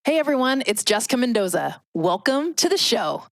Hey everyone, it's Jessica Mendoza. Welcome to the show.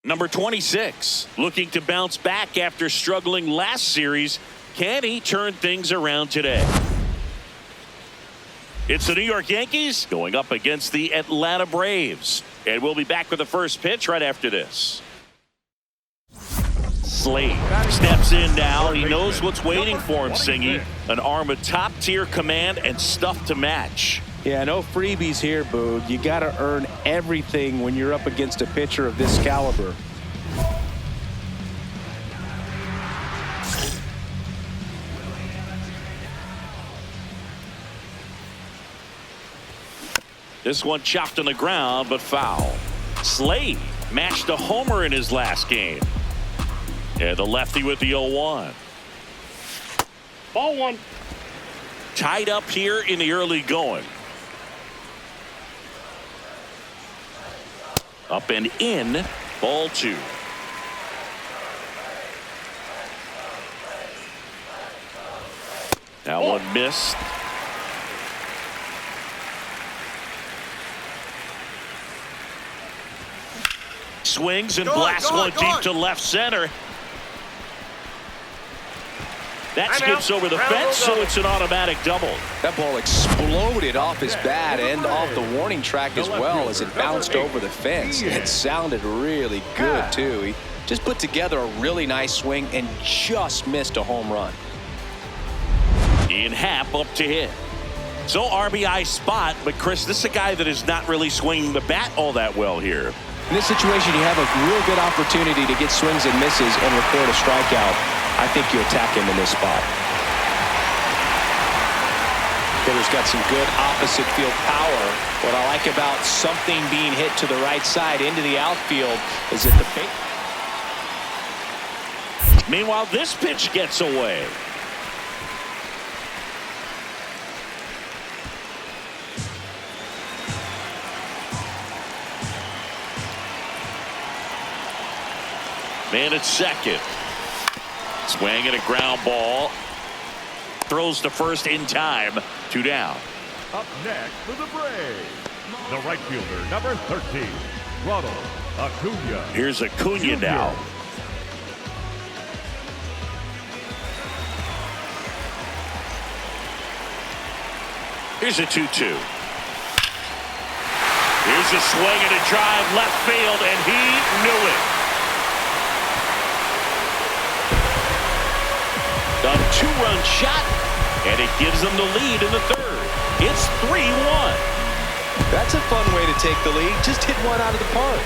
Number 26, looking to bounce back after struggling last series. Can he turn things around today? It's the New York Yankees going up against the Atlanta Braves. And we'll be back with the first pitch right after this. Slade steps in now. He knows what's waiting for him, Singy. An arm of top-tier command and stuff to match. Yeah, no freebies here, Boog. You got to earn everything when you're up against a pitcher of this caliber. This one chopped on the ground, but foul. Slade matched a homer in his last game. And the lefty with the 0-1. Ball one. Tied up here in the early going. Up and in, ball 2. That one missed. Swings and blasts one deep to left center. That skips over the fence, so it's an automatic double. That ball exploded off his bat and off the warning track as well as it bounced over the fence. It sounded really good, too. He just put together a really nice swing and just missed a home run. Ian Happ up to hit. So RBI spot, but Chris, this is a guy that is not really swinging the bat all that well here. In this situation, you have a real good opportunity to get swings and misses and record a strikeout. I think you attack him in this spot. Hitter's got some good opposite field power. What I like about something being hit to the right side into the outfield is that the Meanwhile, this pitch gets away. Man at second. Swing and a ground ball. Throws to first in time. 2 down. Up next for the Braves, the right fielder, number 13, Ronald Acuna. Here's Acuna now. Here's a 2-2. Here's a swing and a drive left field, and he knew it. A 2-run shot, and it gives them the lead in the third. It's 3-1. That's a fun way to take the lead. Just hit one out of the park.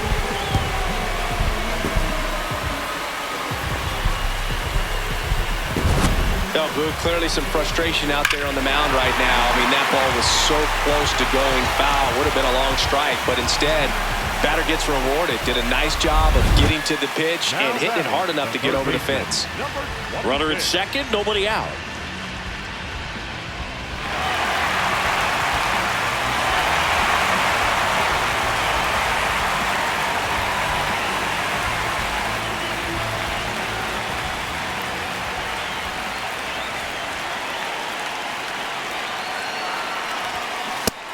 Oh, Boo, clearly some frustration out there on the mound right now. I mean, that ball was so close to going foul. Would have been a long strike, but instead, batter gets rewarded. Did a nice job of getting to the pitch and hitting it hard enough to get over the fence. Runner at second, nobody out.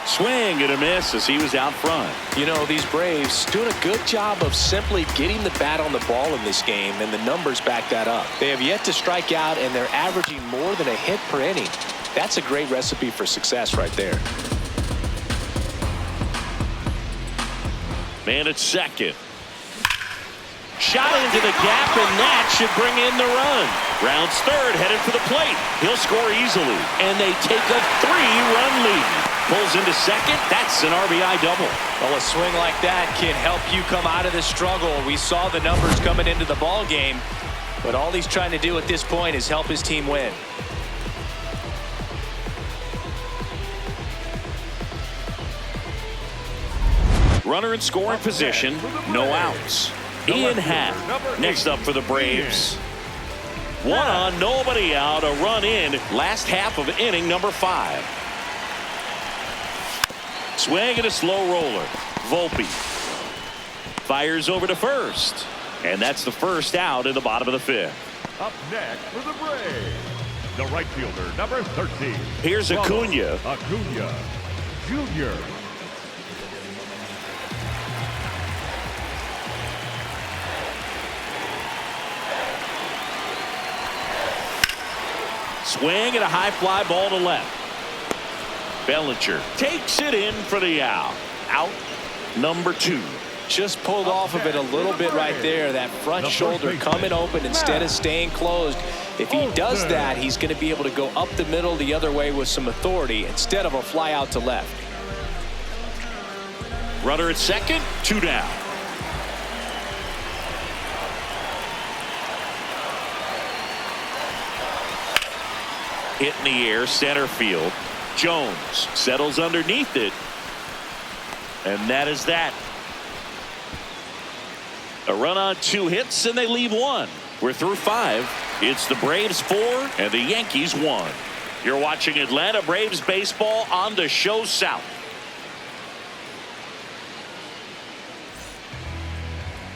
Swing and a miss as he was out front. You know, these Braves doing a good job of simply getting the bat on the ball in this game, and the numbers back that up. They have yet to strike out, and they're averaging more than a hit per inning. That's a great recipe for success right there. Man at second. Shot into the gap, and that should bring in the run. Rounds third, headed for the plate. He'll score easily, and they take a 3-run lead. Pulls into second. That's an RBI double. Well, a swing like that can help you come out of this struggle. We saw the numbers coming into the ball game, but all he's trying to do at this point is help his team win. Runner in scoring position, no outs. Ian Happ next up for the Braves. 1 on, nobody out, a run in, last half of inning number 5. Swing and a slow roller. Volpe fires over to first, and that's the first out in the bottom of the 5th. Up next for the Braves, the right fielder, number 13. Here's Acuna. Acuna Jr. swing and a high fly ball to left. Bellinger takes it in for the out. Out number 2. Just pulled off of it a little bit right there. That front shoulder coming open instead of staying closed. If he does that, he's going to be able to go up the middle the other way with some authority instead of a fly out to left. Runner at second, 2 down. Hit in the air, center field. Jones settles underneath it. And that is that. A run on 2 hits, and they leave 1. We're through 5. It's the Braves 4 and the Yankees 1. You're watching Atlanta Braves baseball on the Show South.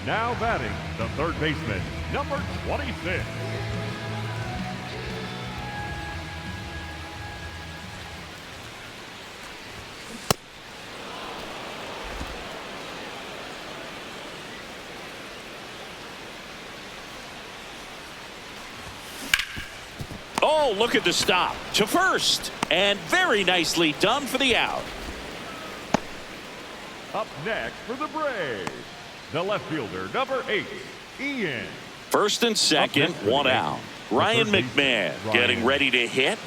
Now batting, the third baseman, number 26. Oh, look at the stop to first, and very nicely done for the out. Up next for the Braves, the left fielder, number 8, Ian. First and second, 1 out. Ryan McMahon getting ready to hit.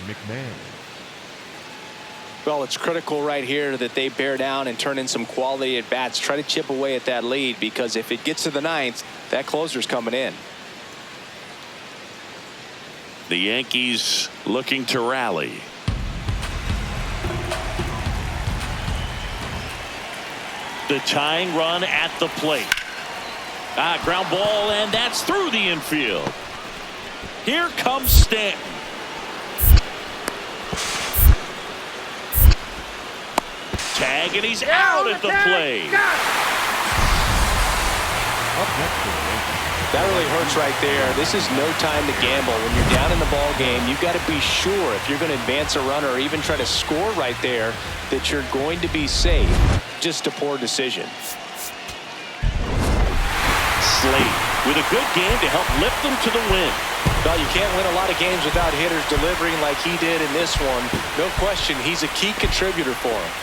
Well, it's critical right here that they bear down and turn in some quality at bats. Try to chip away at that lead, because if it gets to the 9th, that closer's coming in. The Yankees looking to rally. The tying run at the plate. Ground ball, and that's through the infield. Here comes Stanton. Tag, and he's out at the plate. That really hurts right there. This is no time to gamble. When you're down in the ball game, you've got to be sure if you're going to advance a runner or even try to score right there that you're going to be safe. Just a poor decision. Slate with a good game to help lift them to the win. Well, you can't win a lot of games without hitters delivering like he did in this one. No question, he's a key contributor for him.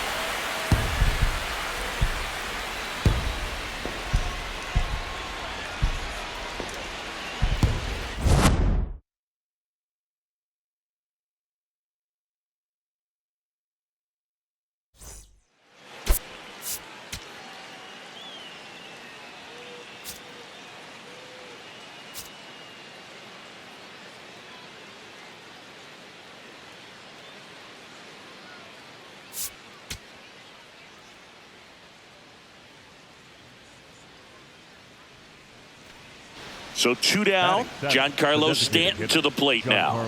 So 2 down. Giancarlo Stanton to the plate now.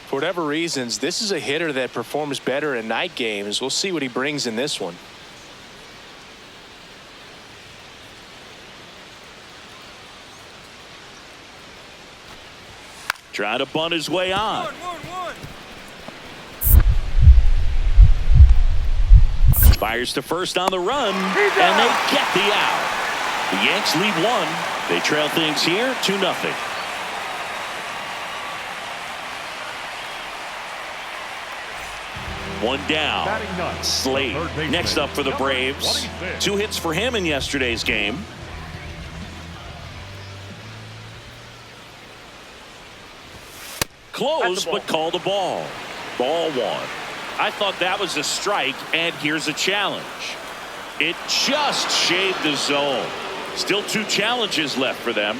For whatever reasons, this is a hitter that performs better in night games. We'll see what he brings in this one. Trying to bunt his way on. Fires to first on the run, and they get the out. The Yanks lead 1. They trail things here 2-0. One down. Slate next up for the Braves. 2 hits for him in yesterday's game. Close, but called a ball. Ball 1. I thought that was a strike, and here's a challenge. It just shaved the zone. Still 2 challenges left for them.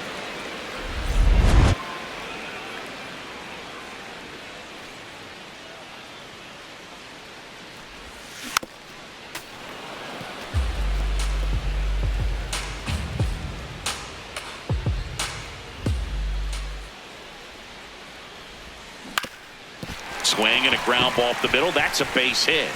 Swing and a ground ball up the middle. That's a base hit.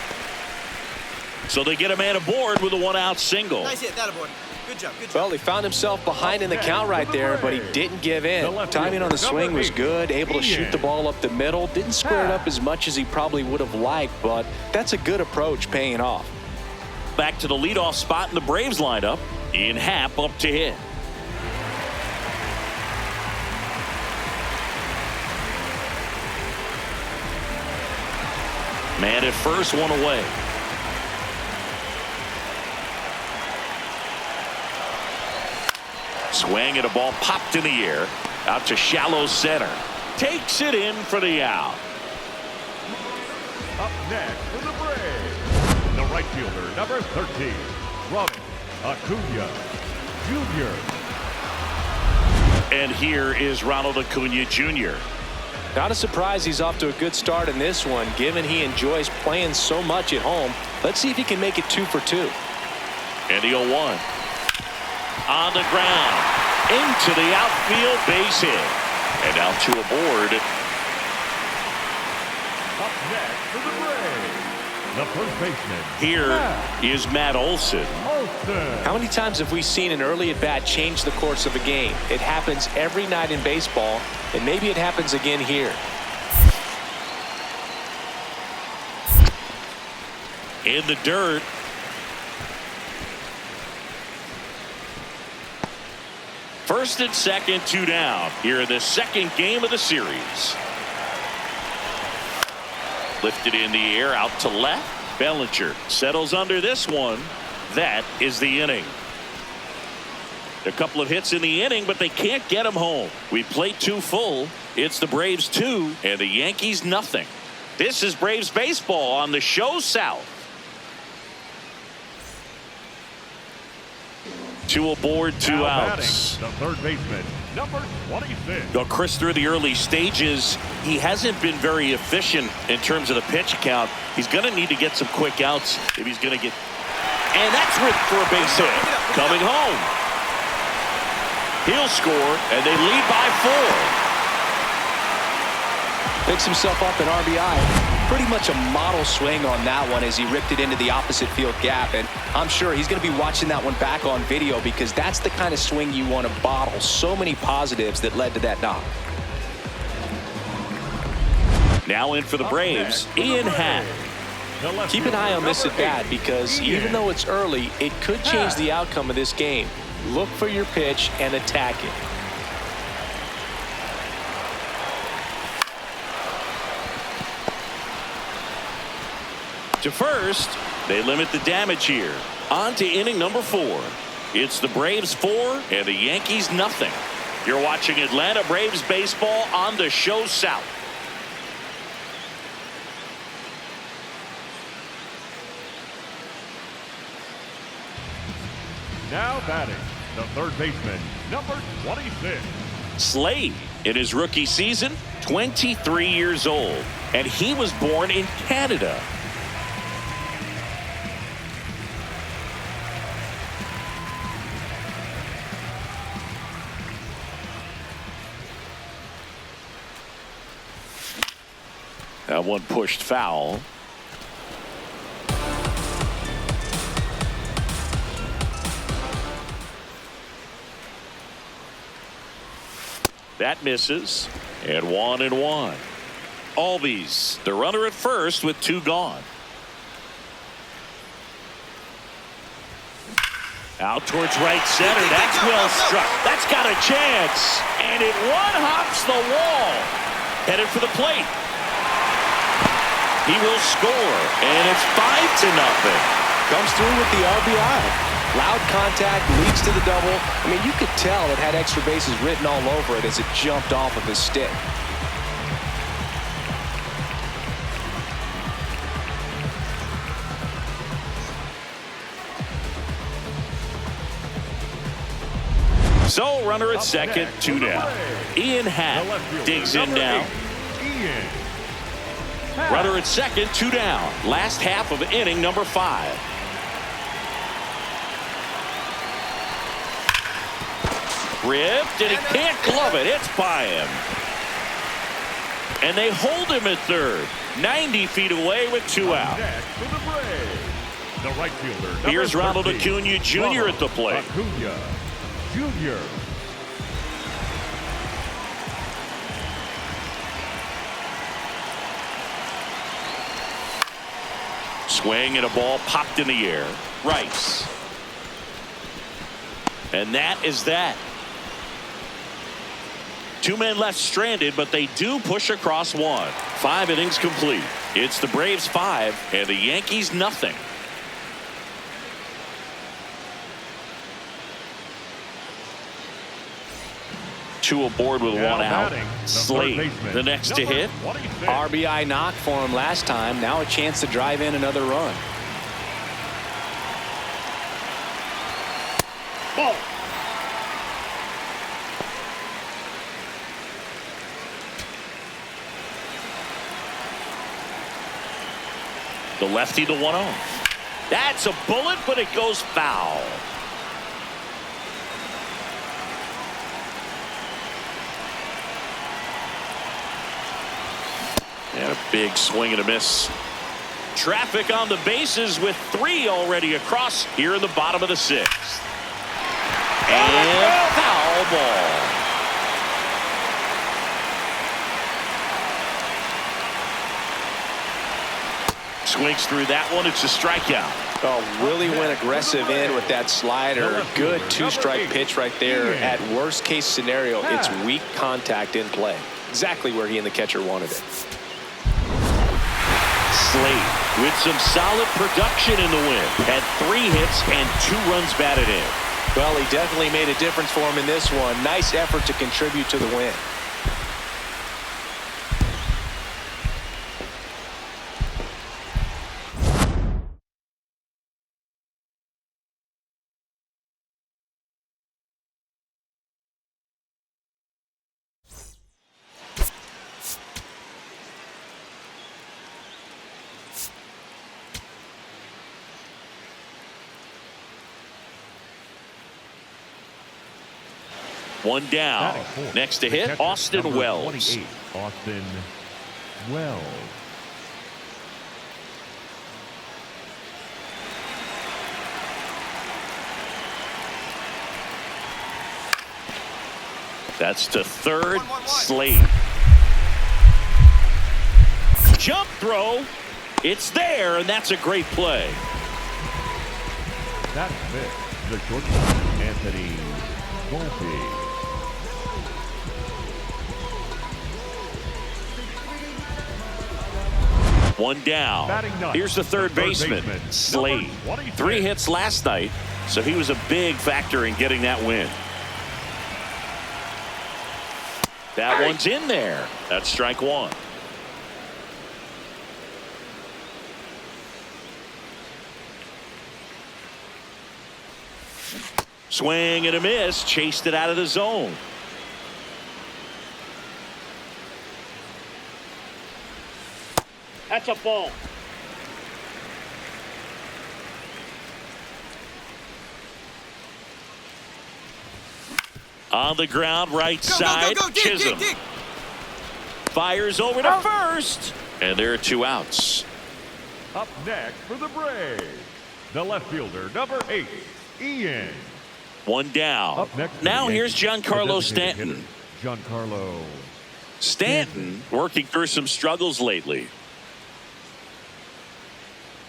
So they get a man aboard with a 1-out single. Nice hit, that aboard. Good job, good job. Well, he found himself behind in the count right there, but he didn't give in. Timing on the swing was good, able to shoot the ball up the middle. Didn't square it up as much as he probably would have liked, but that's a good approach, paying off. Back to the leadoff spot in the Braves lineup. Ian Happ up to hit. Man at first, one away. Swing and a ball popped in the air. Out to shallow center. Takes it in for the out. Up next for the Braves, the right fielder, number 13, Ronald Acuna Jr. And here is Ronald Acuna Jr. Not a surprise he's off to a good start in this one, given he enjoys playing so much at home. Let's see if he can make it 2 for 2. And the 0-1. On the ground. Into the outfield, base hit. And now 2 aboard. Up next for the Braves, the first baseman. Here is Matt Olson. How many times have we seen an early at-bat change the course of a game? It happens every night in baseball, and maybe it happens again here. In the dirt. First and second, 2 down. Here in the second game of the series. Lifted in the air, out to left. Bellinger settles under this one. That is the inning. A couple of hits in the inning, but they can't get him home. We played 2 full. It's the Braves 2 and the Yankees nothing. This is Braves baseball on the show South. 2 aboard, 2 Now outs. batting, the third baseman, number 26. Well, Chris, through the early stages, he hasn't been very efficient in terms of the pitch count. He's going to need to get some quick outs if he's going to get. And that's ripped for a base hit. Coming home. He'll score, and they lead by 4. Picks himself up an RBI. Pretty much a model swing on that one as he ripped it into the opposite field gap. And I'm sure he's going to be watching that one back on video because that's the kind of swing you want to bottle. So many positives that led to that knock. Now in for the Braves, Ian Happ. Keep an eye on this at bat because even though it's early, it could change the outcome of this game. Look for your pitch and attack it. To first, they limit the damage here. On to inning number 4. It's the Braves 4 and the Yankees nothing. You're watching Atlanta Braves baseball on the show South. Now batting, the third baseman, number 26. Slade, in his rookie season, 23 years old, and he was born in Canada. That one pushed foul. That misses. And 1-1. Albies, the runner at first with 2 gone. Out towards right center. That's well struck. That's got a chance. And it one-hops the wall. Headed for the plate. He will score. And it's 5-0. Comes through with the RBI. Loud contact leads to the double. I mean, you could tell it had extra bases written all over it as it jumped off of his stick. So, runner at second, 2 down. Ian Happ digs in now. Runner at second, 2 down. Last half of inning number 5. Ripped, and he can't glove it. It's by him. And they hold him at third. 90 feet away with 2 out. The right fielder, here's Ronald Acuna Jr. at the plate. Acuna Jr. Swing and a ball popped in the air. Rice. And that is that. 2 men left stranded, but they do push across 1. 5 innings complete. It's the Braves 5 and the Yankees nothing. Two aboard with Now one out. batting, the Slade, third baseman, the next to number hit. 26. RBI knock for him last time. Now a chance to drive in another run. Ball. The lefty, the 1-0. That's a bullet, but it goes foul. And a big swing and a miss. Traffic on the bases with 3 already across here in the bottom of the 6th. And foul ball. Swings through that one. It's a strikeout. Oh, really went aggressive in with that slider. Good two-strike pitch right there. At worst case scenario, it's weak contact in play. Exactly where he and the catcher wanted it. Slade with some solid production in the win. Had 3 hits and 2 runs batted in. Well, he definitely made a difference for him in this one. Nice effort to contribute to the win. One down. Next to hit, Austin Wells. 28, Austin Wells. That's to third. Slade. Jump throw. It's there, and that's a great play. That's it. The shortstop, Anthony Volpe. One down. Here's the third baseman, Slade. 3 hits last night, so he was a big factor in getting that win. That one's in there. That's strike 1. Swing and a miss. Chased it out of the zone. That's a ball. On the ground, right side, Chisholm. Dig. Fires over to first. And there are 2 outs. Up next for the Braves, the left fielder, number 8, Ian. One down. Up next Now for the here's Yankees, Giancarlo the designated Stanton. hitter, Giancarlo Stanton working through some struggles lately.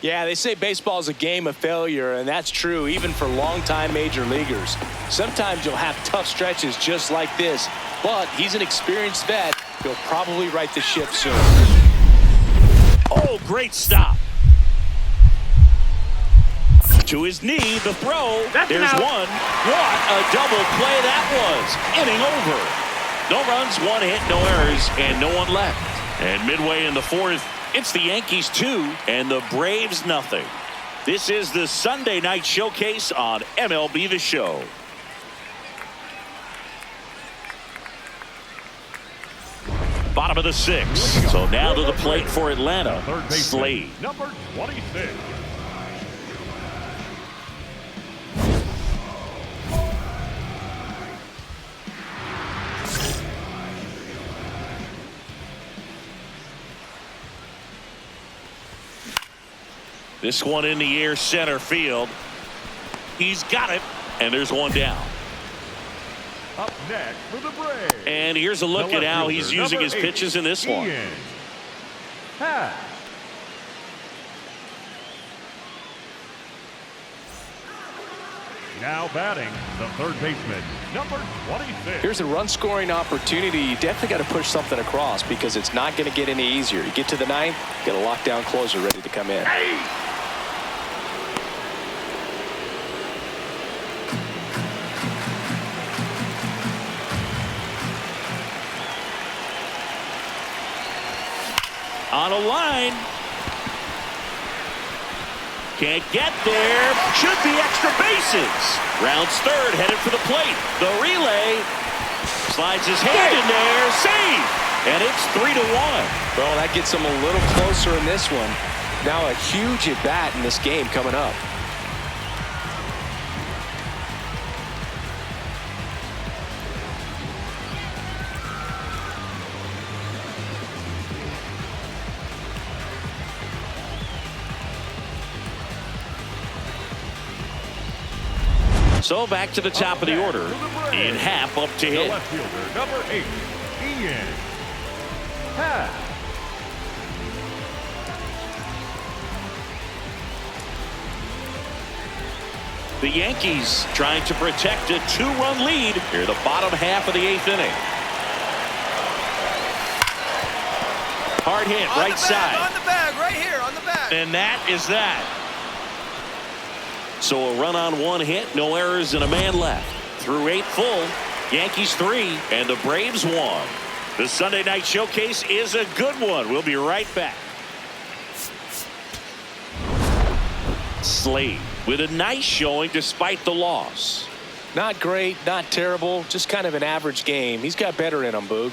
Yeah, they say baseball is a game of failure, and that's true even for longtime major leaguers. Sometimes you'll have tough stretches just like this, but he's an experienced vet. He'll probably right the ship soon. Oh, great stop. To his knee, the throw. There's one. What a double play that was. Inning over. No runs, 1 hit, no errors, and no one left. And midway in the 4th, it's the Yankees 2 and the Braves nothing. This is the Sunday night showcase on MLB The Show. Bottom of the 6th. So now to the plate for Atlanta. Slade. number 26. This one in the air, center field. He's got it, and there's one down. Up next for the Braves. And here's a look at how he's using his pitches in this one. Ian Happ. Now batting, the third baseman, number 26. Here's a run-scoring opportunity. You definitely got to push something across because it's not going to get any easier. You get to the ninth, got a lockdown closer ready to come in. On a line. Can't get there. Should be extra bases. Rounds third, headed for the plate. The relay. Slides his hand in there. Save. And it's 3-1. Well, that gets them a little closer in this one. Now a huge at-bat in this game coming up. So back to the top of the order. Ian Happ up to The hit. left fielder, number 8, Ian Happ. The Yankees trying to protect a 2-run lead here, the bottom half of the 8th inning. Hard hit, right side. On the bag, right here, on the bag. And that is that. So a run on one hit, no errors, and a man left. Through 8 full, Yankees 3 and the Braves 1. The Sunday night showcase is a good one. We'll be right back. Slade with a nice showing despite the loss. Not great, not terrible, just kind of an average game. He's got better in him, Boog.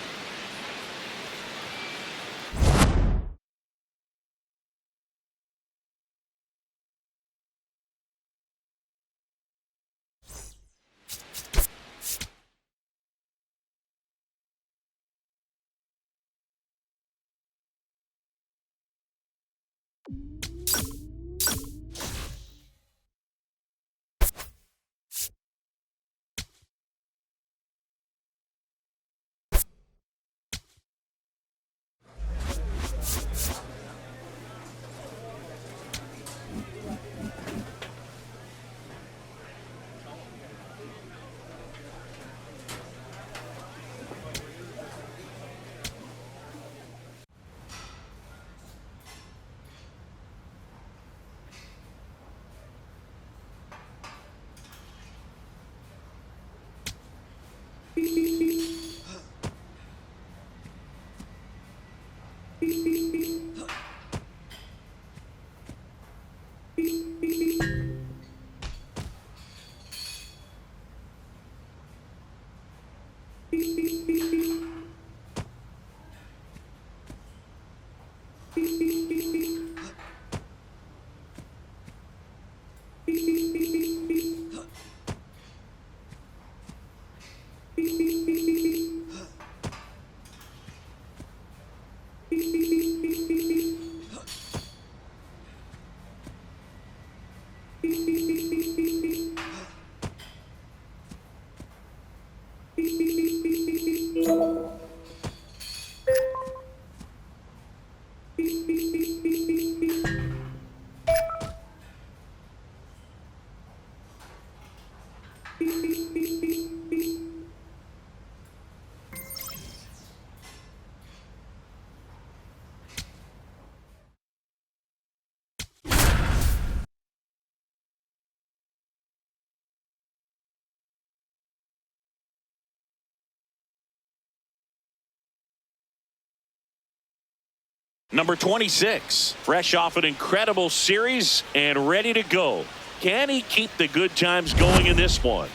Number 26, fresh off an incredible series and ready to go. Can he keep the good times going in this one?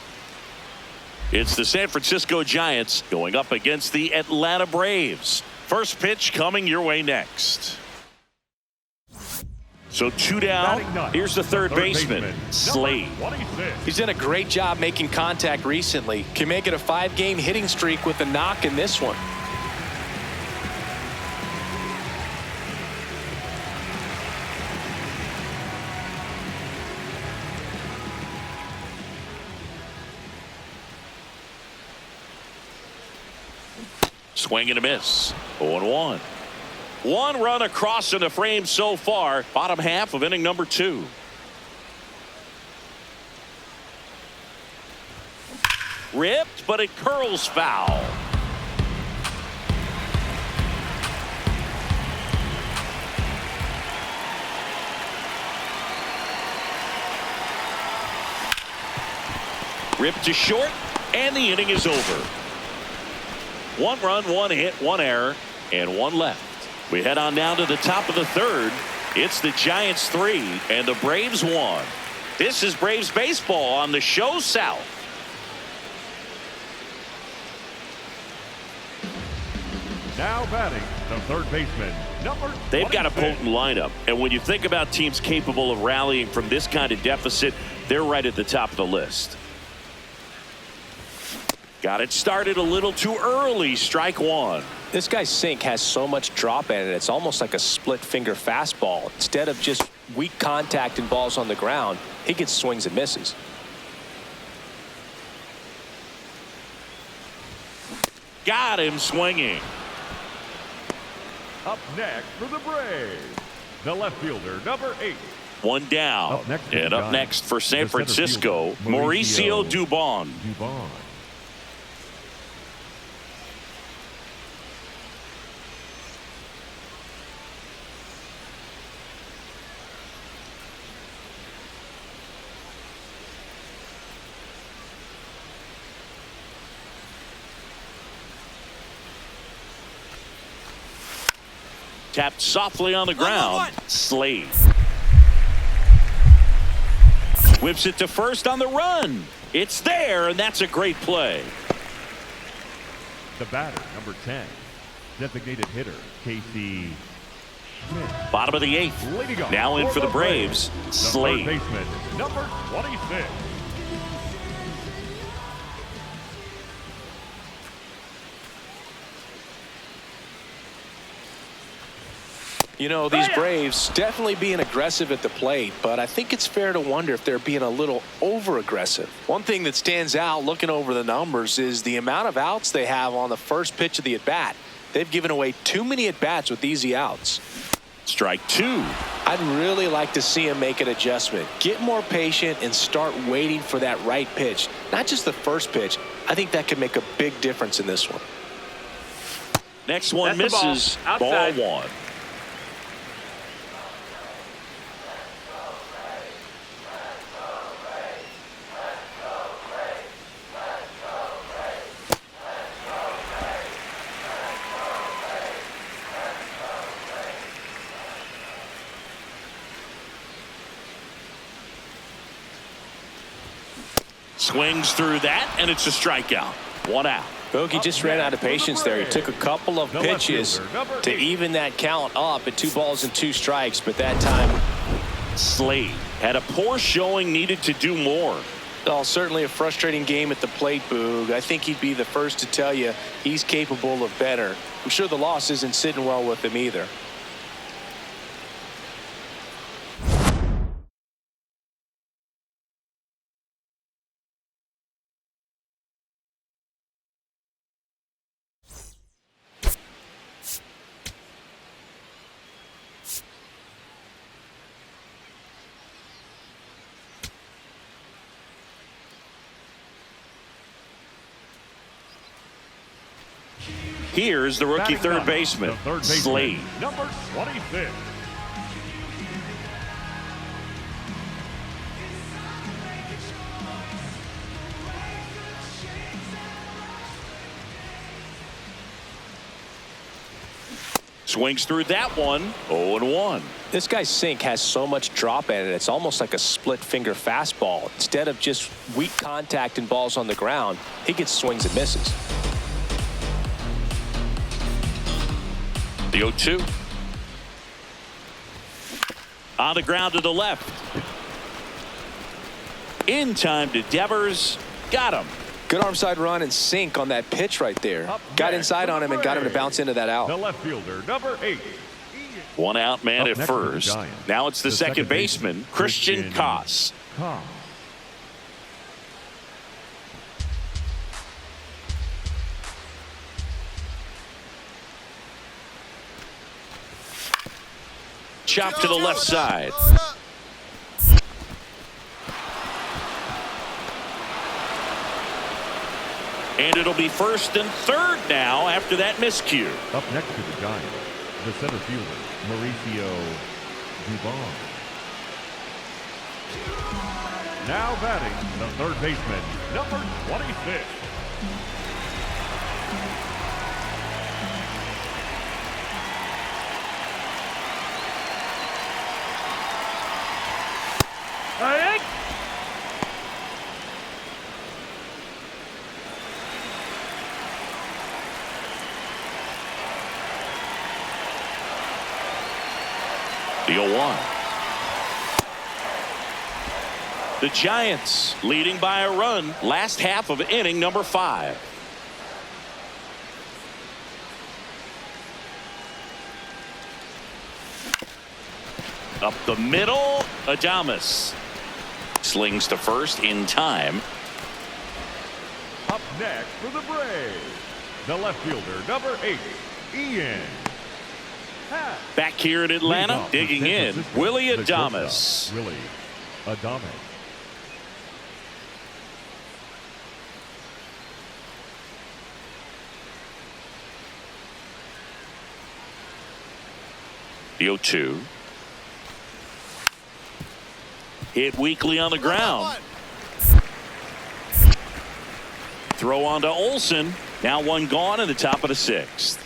It's the San Francisco Giants going up against the Atlanta Braves. First pitch coming your way next. So 2 down. Here's the third baseman, Slade. He's done a great job making contact recently. Can make it a 5-game hitting streak with a knock in this one. Swing and a miss. 0-1. One run across in the frame so far. Bottom half of inning number 2. Ripped, but it curls foul. Ripped to short, and the inning is over. 1 run, 1 hit, 1 error, and 1 left. We head on down to the top of the third. It's the Giants 3 and the Braves 1. This is Braves baseball on the show South. Now batting, the third baseman, number 26. They've got a potent lineup, and when you think about teams capable of rallying from this kind of deficit, they're right at the top of the list. Got it started a little too early. Strike 1. This guy's sink has so much drop in it. It's almost like a split finger fastball. Instead of just weak contact and balls on the ground, he gets swings and misses. Got him swinging. Up next for the Braves, the left fielder, number 8. 1 down. Up next for San Francisco, Mauricio Dubon. Tapped softly on the ground. Slade whips it to first on the run. It's there, and that's a great play. The batter, number 10, designated hitter, Casey Schmidt. Bottom of the 8th. Now in for the Braves, Slade. The third baseman, number 26. You know, these Braves definitely being aggressive at the plate, but I think it's fair to wonder if they're being a little over-aggressive. One thing that stands out looking over the numbers is the amount of outs they have on the first pitch of the at-bat. They've given away too many at-bats with easy outs. Strike 2. I'd really like to see him make an adjustment. Get more patient and start waiting for that right pitch. Not just the first pitch. I think that could make a big difference in this one. Next one misses. Ball 1. Swings through that, and it's a strikeout. 1 out. Bogey just ran out of patience there. He took a couple of pitches to even that count up at 2 balls and 2 strikes, but that time Slade had a poor showing, needed to do more. Oh, certainly a frustrating game at the plate, Boog. I think he'd be the first to tell you he's capable of better. I'm sure the loss isn't sitting well with him either. Here's the rookie third baseman, Slade. Number 26. Swings through that one. 0-1. This guy's sink has so much drop in it. It's almost like a split finger fastball. Instead of just weak contact and balls on the ground, he gets swings and misses. The 0-2. On the ground to the left. In time to Devers. Got him. Good arm side run and sink on that pitch right there. Got inside on him and got him to bounce into that out. The left fielder, number 8. 1 out man at first. Now it's the second baseman, Christian Koss. Chop to the left side. And it'll be first and third now after that miscue. Up next to the Giants, the center fielder, Mauricio Dubon. Now batting, the third baseman, number 26. The 0-1. The Giants leading by a run last half of inning number 5. Up the middle, Adames slings to first in time. Up next for the Braves, the left fielder, number 8, Ian. Back here in Atlanta, digging in, Willie Adames. Willie Adames. The 0-2. Hit weakly on the ground. Throw on to Olsen. Now one gone in the top of the 6th.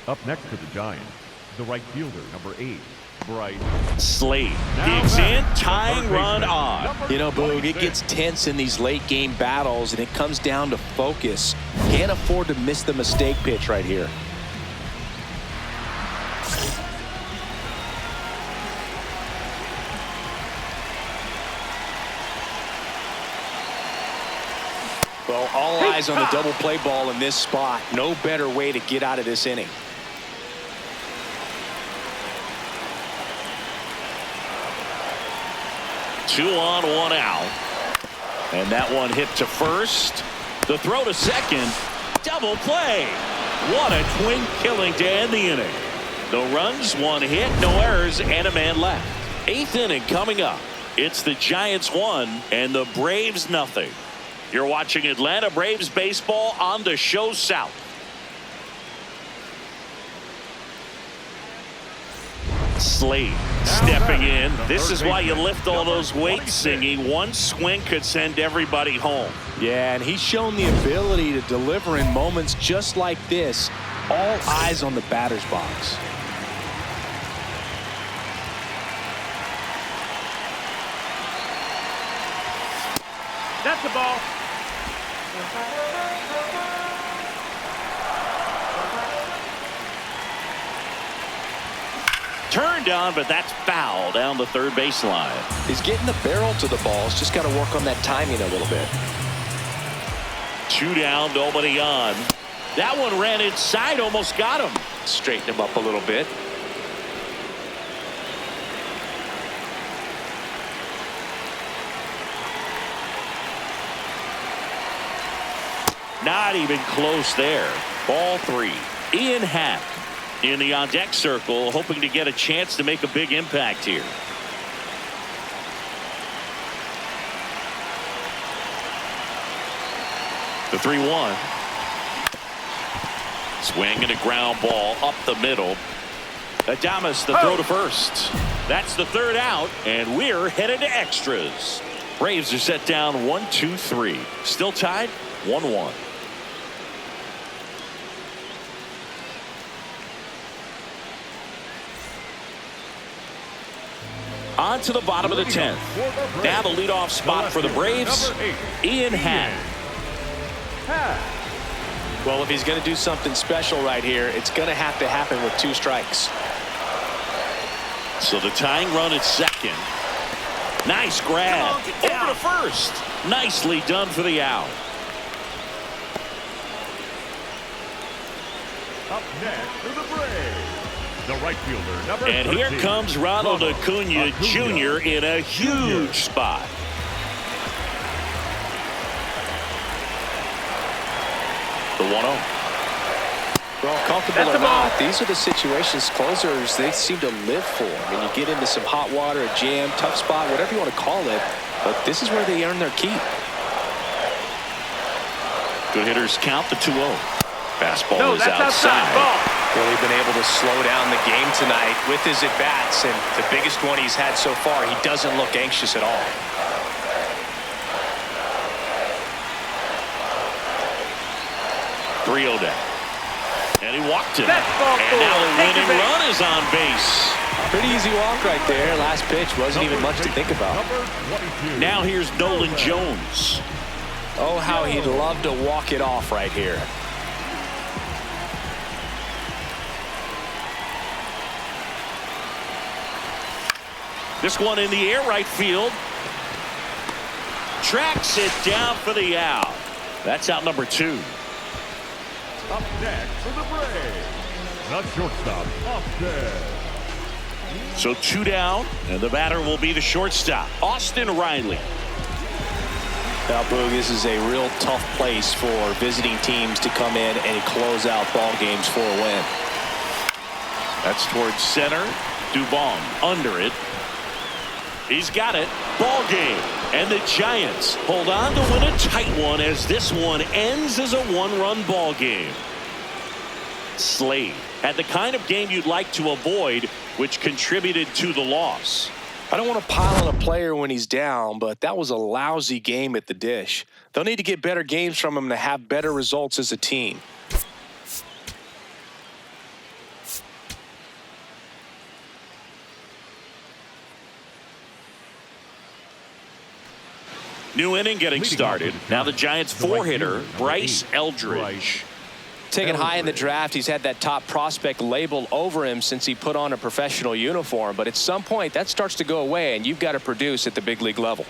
Up next to the Giants, the right fielder, number 8, Bryce Slade digs in, tying run on. You know, Boog, it gets tense in these late game battles, and it comes down to focus. Can't afford to miss the mistake pitch right here. Well, all eyes on the double play ball in this spot. No better way to get out of this inning. Two on, one out. And that one hit to first. The throw to second. Double play. What a twin killing to end the inning. No runs, one hit, no errors, and a man left. 8th inning coming up. It's the Giants 1 and the Braves nothing. You're watching Atlanta Braves baseball on the Show South. Slade stepping in. This is why you lift all those weights, Singy. One swing could send everybody home. Yeah, and he's shown the ability to deliver in moments just like this. All eyes on the batter's box. That's the ball. Turned on, but that's foul down the third baseline. He's getting the barrel to the ball. He's just got to work on that timing a little bit. 2 down, nobody on. That one ran inside, almost got him. Straighten him up a little bit. Not even close there. Ball 3. Ian Happ in the on-deck circle, hoping to get a chance to make a big impact here. The 3-1. Swing and a ground ball up the middle. Adames the throw to first. That's the 3rd out, and we're headed to extras. Braves are set down 1-2-3. Still tied 1-1. On to the bottom of the 10th. Now the leadoff spot for the Braves, Ian Happ. Well, if he's going to do something special right here, it's going to have to happen with 2 strikes. So the tying run at second. Nice grab. Over to first. Nicely done for the out. Up next for the Braves, the right fielder, number And 13, here comes Ronald Acuna Jr. in a huge spot. The 1-0. Well, comfortable or not, these are the situations closers they seem to live for. I mean, you get into some hot water, a jam, tough spot, whatever you want to call it, but this is where they earn their keep. Good hitters count the 2-0. Fastball No, is that's outside. Ball. Really been able to slow down the game tonight with his at-bats, and the biggest one he's had so far, he doesn't look anxious at all. Three-0 down. And he walked him. Ball And now the winning run is on base. Pretty easy walk right there. Last pitch wasn't even much to think about. Now here's Nolan Jones. Oh, how he'd love to walk it off right here. This one in the air, right field. Tracks it down for the out. That's out number 2. Up next for the Braves, the shortstop, Austin. So 2 down, and the batter will be the shortstop, Austin Riley. Now, Boog, this is a real tough place for visiting teams to come in and close out ball games for a win. That's towards center. Dubon under it. He's got it. Ball game. And the Giants hold on to win a tight one as this one ends as a 1-run ball game. Slade had the kind of game you'd like to avoid, which contributed to the loss. I don't want to pile on a player when he's down, but that was a lousy game at the dish. They'll need to get better games from him to have better results as a team. New inning getting started. Now the Giants 4-hitter, Bryce Eldridge. Taken high in the draft, he's had that top prospect label over him since he put on a professional uniform. But at some point, that starts to go away, and you've got to produce at the big league level.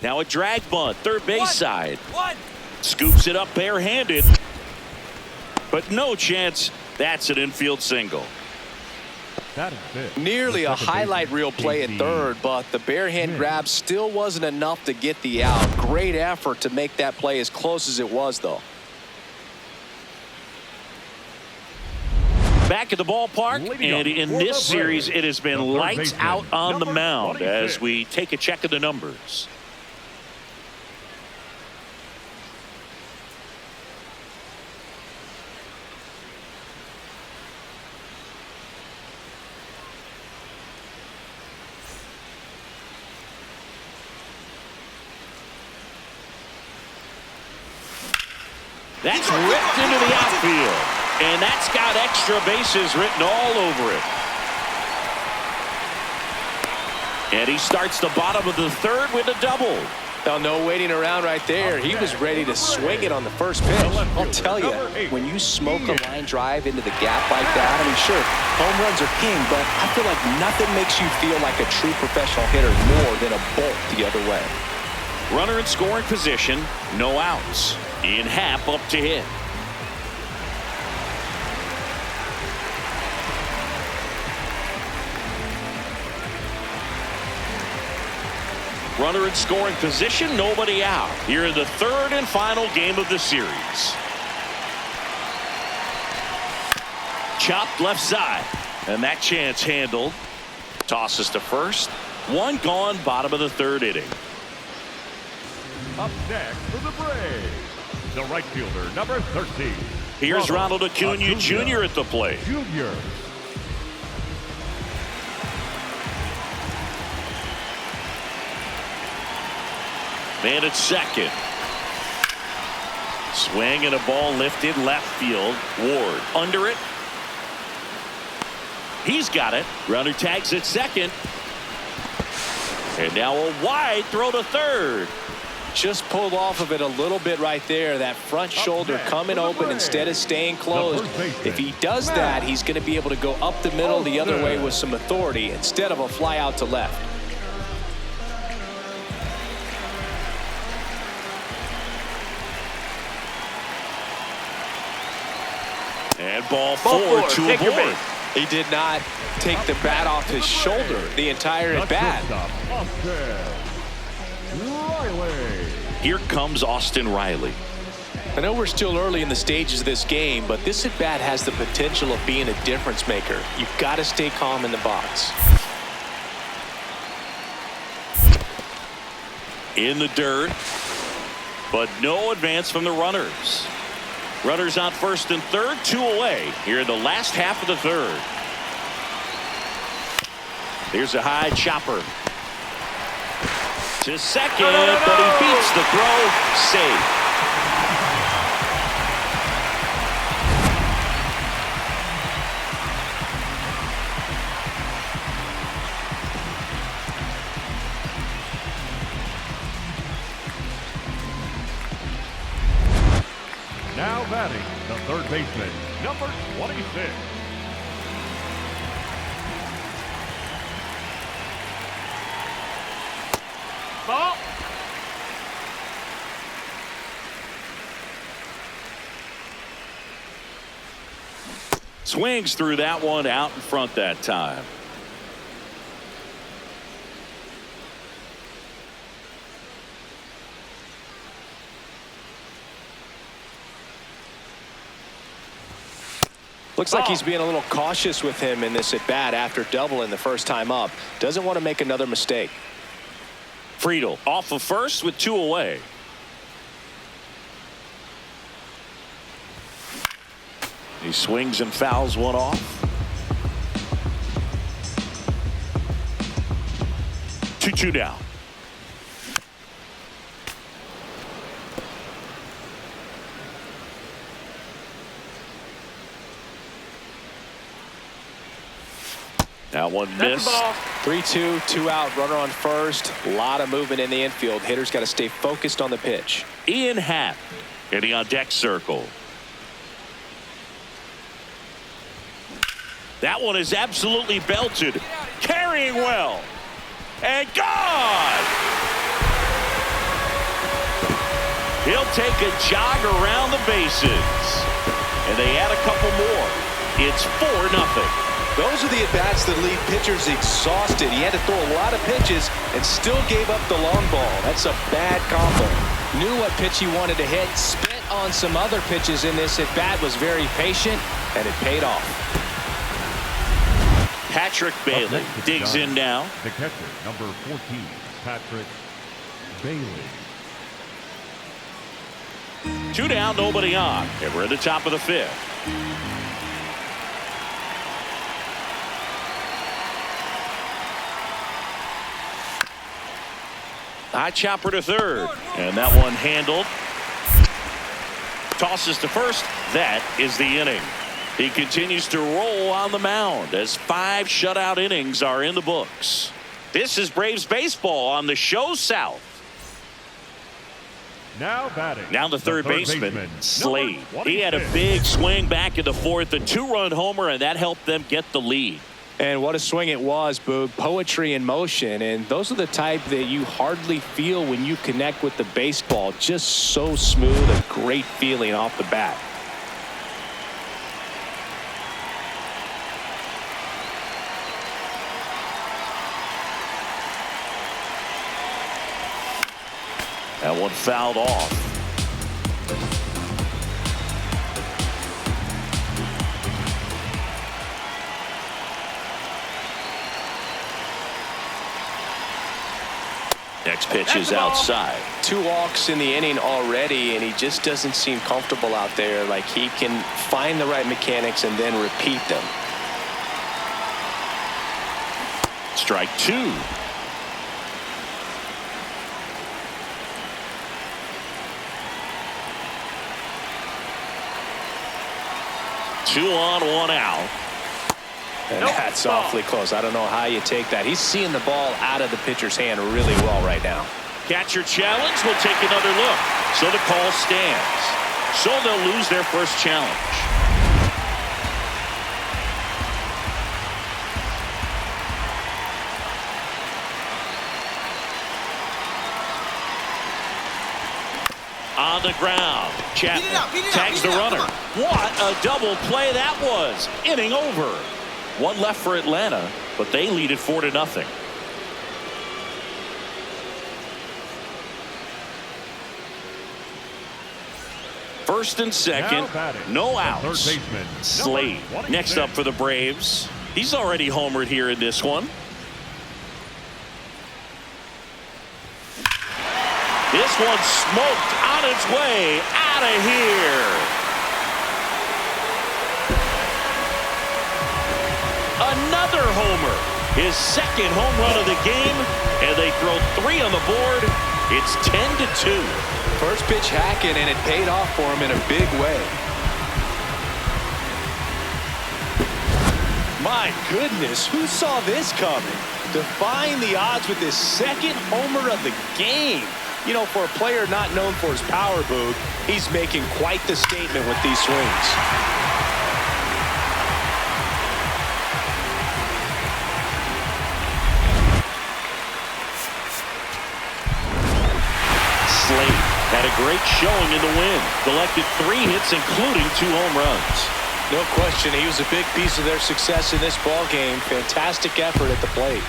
Now a drag bunt, third base side. Scoops it up barehanded. But no chance. That's an infield single. Nearly a highlight reel play at third, but the barehand grab still wasn't enough to get the out. Great effort to make that play as close as it was, though. Back at the ballpark, and in this series, it has been lights out on the mound as we take a check of the numbers. That's ripped into the outfield. And that's got extra bases written all over it. And he starts the bottom of the third with a double. Now, no waiting around right there. He was ready to swing it on the first pitch. I'll tell you, when you smoke a line drive into the gap like that, I mean, sure, home runs are king, but I feel like nothing makes you feel like a true professional hitter more than a bolt the other way. Runner in scoring position, no outs. Ian Happ up to hit. Runner in scoring position, nobody out. Here in the third and final game of the series. Chopped left side. And that chance handled. Tosses to first. One gone, bottom of the third inning. Up next for the Braves, the right fielder, number 13. Here's Ronald Acuna Jr. at the plate. Jr. Man at second. Swing and a ball lifted left field. Ward under it. He's got it. Runner tags at second. And now a wide throw to third. Just pulled off of it a little bit right there. That front shoulder coming open instead of staying closed. If he does that, he's going to be able to go up the middle the other way with some authority instead of a fly out to left. And ball four to avoid. He did not take the bat off his shoulder the entire at bat. Here comes Austin Riley. I know we're still early in the stages of this game, but this at-bat has the potential of being a difference maker. You've got to stay calm in the box. In the dirt, but no advance from the runners. Runners on first and third, 2 away here in the last half of the third. Here's a high chopper to second, but he beats the throw. Safe. Now batting, the third baseman, number 26. Ball. Swings through that one out in front that time. Looks like he's being a little cautious with him in this at-bat after doubling the first time up. Doesn't want to make another mistake. Friedel off of first with 2 away. He swings and fouls one off. 2-2 down. That one missed. 3-2, 2 out, runner on first. A lot of movement in the infield. Hitters got to stay focused on the pitch. Ian Happ hitting on deck circle. That one is absolutely belted. Carrying well. And gone! He'll take a jog around the bases. And they add a couple more. It's 4-0. Those are the at-bats that leave pitchers exhausted. He had to throw a lot of pitches and still gave up the long ball. That's a bad combo. Knew what pitch he wanted to hit. Spent on some other pitches in this at-bat. Was very patient, and it paid off. Patrick Bailey digs in now. The catcher, number 14, Patrick Bailey. 2 down, nobody on. And we're at the top of the 5th. High chopper to third, and that one handled. Tosses to first. That is the inning. He continues to roll on the mound as 5 shutout innings are in the books. This is Braves baseball on the show South. Now batting. Now the third baseman, Slade. He had a big swing back in the 4th, a 2-run homer, and that helped them get the lead. And what a swing it was, Boog. Poetry in motion. And those are the type that you hardly feel when you connect with the baseball. Just so smooth, a great feeling off the bat. That one fouled off. Next pitch is outside. 2 walks in the inning already, and he just doesn't seem comfortable out there. Like he can find the right mechanics and then repeat them. Strike 2. Two on, 1 out. And that's awfully close. I don't know how you take that. He's seeing the ball out of the pitcher's hand really well right now. Catcher challenge. We'll take another look. So the call stands. So they'll lose their first challenge. On the ground. Chapman tags the runner. What a double play that was. Inning over. 1 left for Atlanta, but they lead it 4-0. First and second, no outs. Slade next up for the Braves. He's already homered here in this one. This one's smoked on its way out of here. Another homer. His second home run of the game, and they throw 3 on the board. It's 10-2. First pitch hacking, and it paid off for him in a big way. My goodness, who saw this coming? Defying the odds with his second homer of the game. You know, for a player not known for his power, Boog, he's making quite the statement with these swings. Slade had a great showing in the win. Collected 3 hits, including 2 home runs. No question, he was a big piece of their success in this ball game. Fantastic effort at the plate.